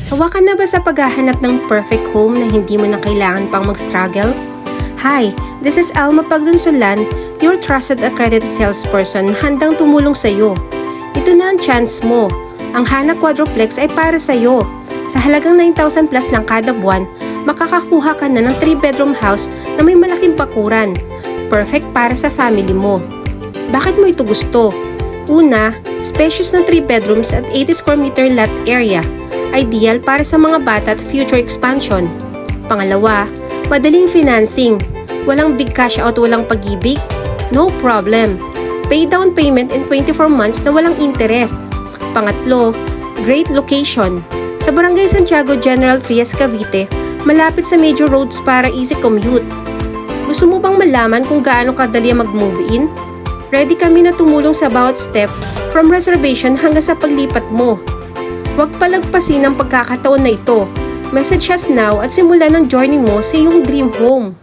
Sawa ka na ba sa paghahanap ng perfect home na hindi mo na kailangan pang mag-struggle? Hi, this is Alma Pagdunsulan, your trusted accredited salesperson handang tumulong sa iyo. Ito na ang chance mo. Ang Hana Quadruplex ay para sa iyo. Sa halagang 9,000 plus lang kada buwan, makakakuha ka na ng 3-bedroom house na may malaking bakuran. Perfect para sa family mo. Bakit mo ito gusto? Una, spacious na 3 bedrooms at 80 square meter lot area. Ideal para sa mga bata at future expansion. Pangalawa, madaling financing. Walang big cash out, walang pag-ibig? No problem. Pay down payment in 24 months na walang interest. Pangatlo, great location. Sa Barangay Santiago General Trias, Cavite, malapit sa major roads para easy commute. Gusto mo bang malaman kung gaano kadali mag-move in? Ready kami na tumulong sa bawat step from reservation hanggang sa paglipat mo. Huwag palagpasin ang pagkakataon na ito. Message us now at simulan ang journey mo sa iyong dream home.